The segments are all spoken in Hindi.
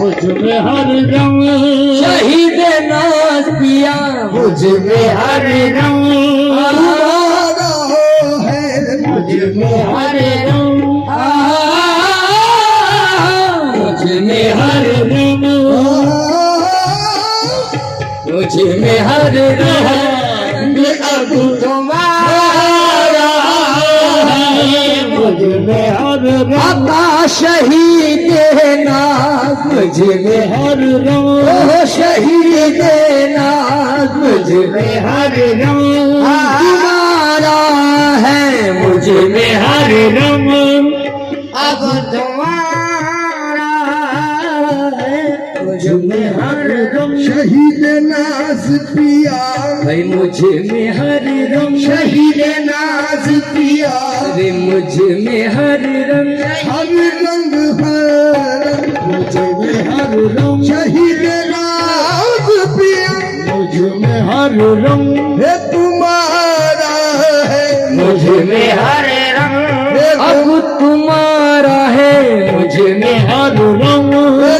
मुझ में हर रंग शहीद नाज पिया मुझ में हर रंग तुम्हारा है मुझ में हर रंग मुझ में हर रंग मुझ में हर रंग अब तुम्हारा है मुझ में हर रंग आता शहीद नाज मुझ में हर रंग शहीद नाज मुझ में हर रंग तुम्हारा है मुझ में हर रंग अब तुम्हारा है मुझ में हर रंग शहीद नाज पिया भाई मुझ में हर रंग शहीद नाज पिया अरे मुझ में हर रंग हर रंग मुझ में हर रंग शहीद नाज पिया मुझ में हर रंग है तुम्हारा है मुझ में हर रंग अब तुम्हारा है मुझ में हर रंग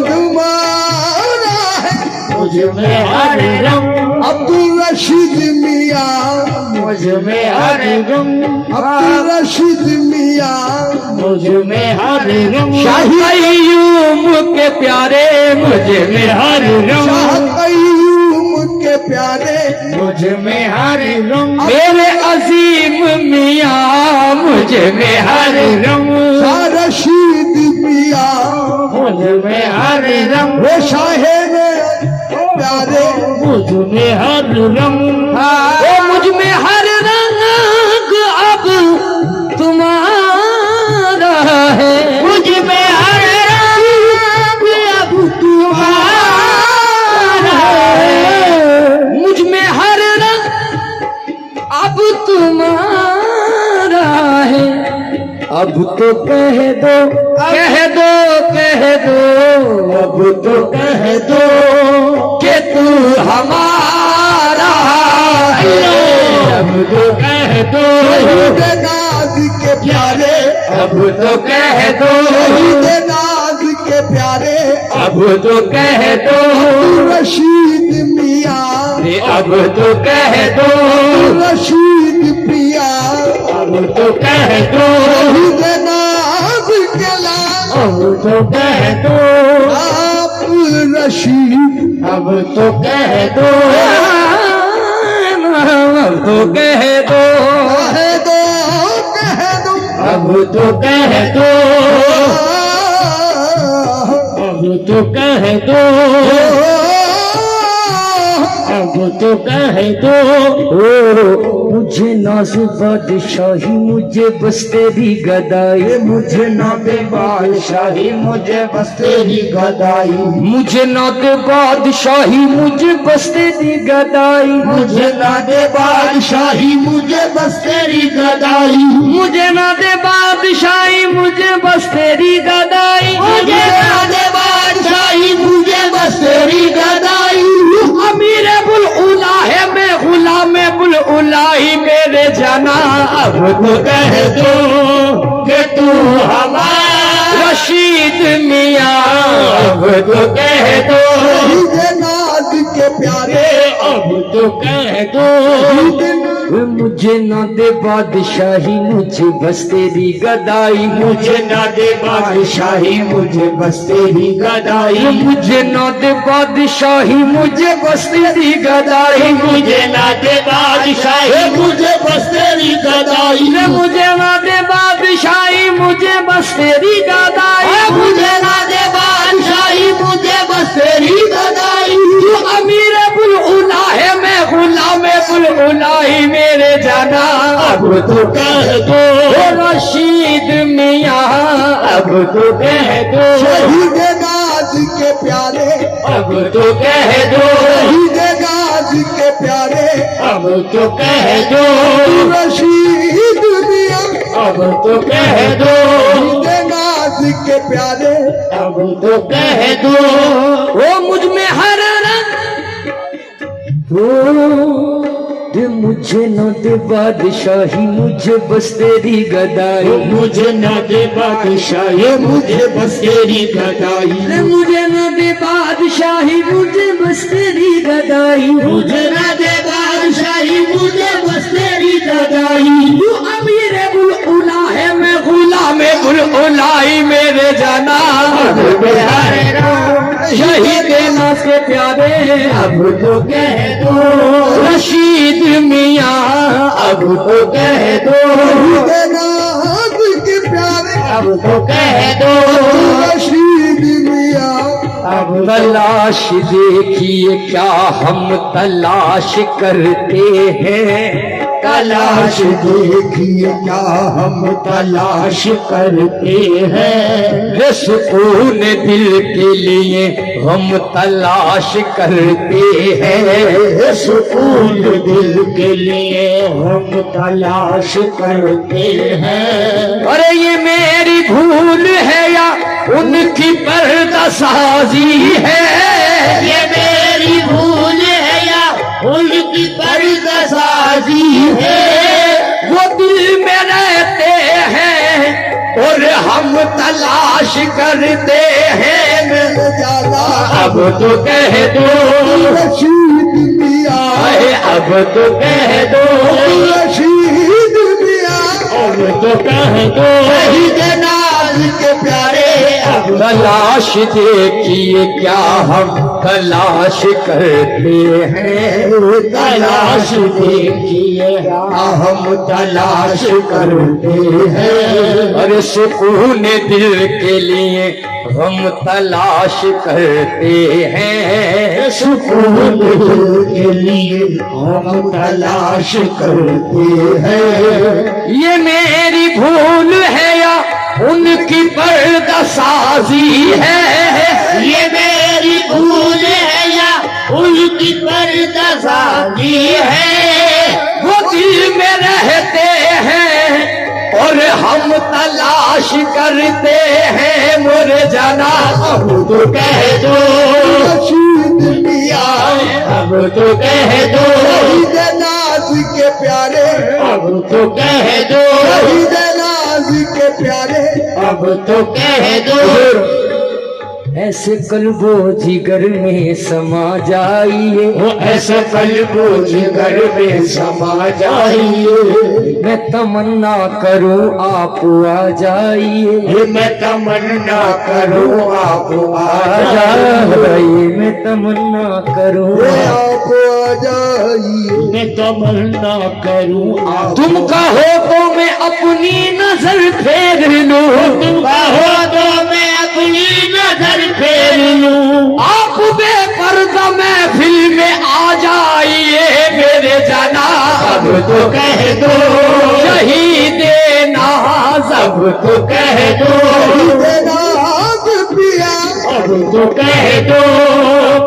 तुम्हारा है मुझ में हर रंग अब्दुल रशीद मियां मुझ में हर रंग अब्दुल रशीद मियां मुझ में हर रंग शाही कय्यूम के प्यारे मुझ में हर शाह रंग कय्यूम के प्यारे मुझ में हर रंग मेरे अजीम मियां मुझ में हर रंग शाह रशीद मियां मुझ में हर रंग वो शाहे में प्यारे मुझ में हर रंग वो मुझ में हर रंग अब तुम्हारा है मुझ में हर रंग अब तुम्हारा है मुझ में हर रंग अब तुम्हारा है अब तो कह दो कह दो कह दो अब तो कह दो कि तू हमारा है अब तो कह दो शहीद नाज के प्यारे अब तो कह दो शहीद नाज के प्यारे अब तो कह दो रशीद मियां रे अब तो कह दो रशीद पिया अब तो कह दो शहीद नाज के लाल अब तो कह दो आप रशीद अब तो कह दो अब तो कह दो कह दो अब तो कह दो अब तो कह दो अब तो कह दो मुझे नाज बादशाही मुझे बस तेरी गदाई मुझे ना दे बादशाही मुझे बस तेरी गदाई मुझे ना दे बादशाही मुझे बस तेरी गदाई मुझे ना दे बादशाही मुझे बस तेरी गदाई मुझे ना दे बादशाही मुझे बस तेरी गदाई मुझे ना दे बादशाही मुझे बस तेरी गदाई अमीर बुल उला है मैं गुलाम बुल उला ही मेरे जाना अब तो कह दो कि तू हमारा रशीद मियां अब तो कह दो नाज के प्यारे अब तो कह दो मुझे ना दे बादशाही मुझे बस तेरी गदाई मुझे ना दे बादशाही मुझे बस तेरी गदाई मुझे ना दे बादशाही मुझे बस तेरी गदाई मुझे ना दे बादशाही मुझे बस तेरी गदाई मुझे ना दे बादशाही मुझे बस तेरी गदाई मुझे ना दे बादशाही मुझे बस तेरी गदाई तू अमीर बुल उला है मैं गुलाम बुल उला ही मेरे जाना अब तो कह दो रशीद मियां अब तो कह दो शहीद नाज के प्यारे अब तो कह दो शहीद नाज के प्यारे अब तो कह दो रशीद मियां अब तो कह दो शहीद नाज के प्यारे अब तो कह दो वो मुझ में हर रंग मुझे न दे बादशाही मुझे बस तेरी गदाई मुझे न दे बादशाही मुझे बस तेरी गदाई मुझे न दे गदाई, मुझे न दे बादशाही, मुझे बस तेरी गदाई। तू अमीर बुलबुला है, मैं गुलाम बुलबुलाई, मेरे जाना बिहारे शहीद नाज के प्यारे, अब तो कह दो रशीद मियाँ, अब तो कह दो नाज के प्यारे, अब तो कह दो रशीद मियाँ। अब तलाश देखिए क्या हम तलाश करते हैं, तलाश देखिए क्या हम तलाश करते हैं। ये सुकून दिल के लिए हम तलाश करते हैं, सुकून दिल के लिए हम तलाश करते हैं। अरे ये मेरी भूल है या उनकी पर्दासाजी है, ये मेरी भूल है या उनकी पर्दासाजी है। वो दिल में रहते हैं और हम तलाश करते हैं, अब तो कह दो रशीद मियाँ, अब तो कह दो रशीद मियाँ। अब तो कह दो शहीद नाज के प्यारे। अब तलाश देखिए क्या हम तलाश करते हैं, तलाश देखिए हम तलाश करते हैं। और सुकून दिल के लिए हम तलाश करते हैं, सुकून के लिए हम तलाश करते हैं। ये मेरी भूल है या उनकी पर्दासाजी है, ये मेरी भूल है या उनकी पर्दासाजी है। वो दिल में रहते हैं और हम तलाश करते हैं, मोरे जाना अब तो कह दो रशीद मियाँ, अब तो कह दो शहीद नाज के प्यारे, अब तो कह दो शहीद नाज के प्यारे। अब तो कह दो ऐसे कल्बो जिगर में समा जाइए, वो ऐसा कल्बो जिगर में समा जाइए। मैं तमन्ना करूं आप आ जाइए, ये मैं तमन्ना करूं आप आ जाइए। जाइए मैं तमन्ना करूं आप आ जाइए। मैं तमन्ना करूं आप तुम कहो तो मैं अपनी नजर फेर लूं, तुम कहो तो मैं अपनी नजर फेर लूं। आप बेपर्दा महफिल में आ जाइए, मेरे जाना अब तो कह दो शहीद नाज, अब तो कह दो नाज पिया। अब तो कह दो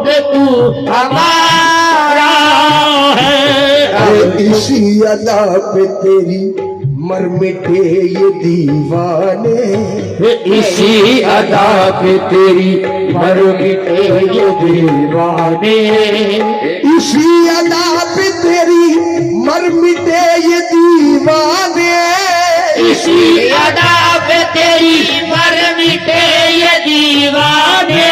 कि तू हमारा है। इसी अदा पे तेरी मर मिटे ये दीवाने, इसी अदा पे तेरी मर मिटे ये दीवाने। इसी अदा पे तेरी मर मिटे ये दीवाने, इसी अदा पे तेरी मर मिटे ये दीवाने।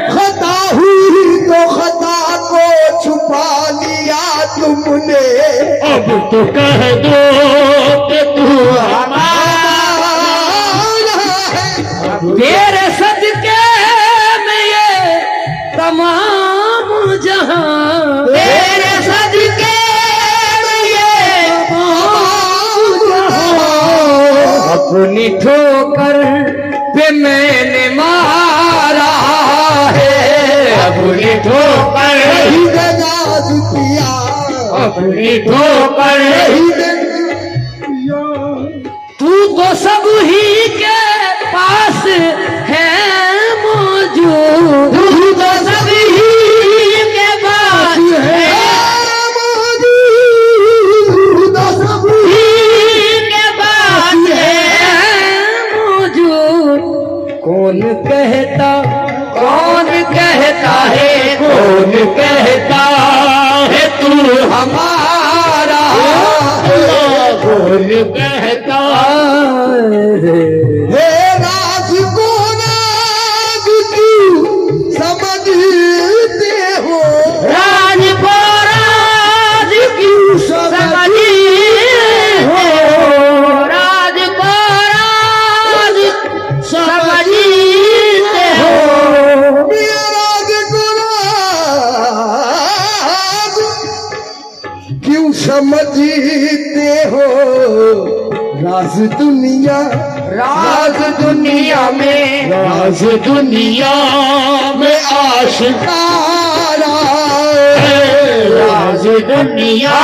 खता हुई तो खता को छुपा लिया तुमने, अब तो कह दो कि तू हमारा है तेरे सदके में ये तमाम जहां, तेरे सदके में ये अपनी ठोकर पे मैंने मारा है, अपनी ठोकर नाज पिया, अपनी ठोकर तू तो सब ही के पास है मौजूद, तू तो सभी के पास है मौजूद, सब ही के पास है मौजूद। कौन कहता है, कौन कहता है तू हमारा कौन कहता हे राज को नाज तू समझते हो, क्यों समझते हो राज दुनिया राज दुनिया में आशिकारा राज दुनिया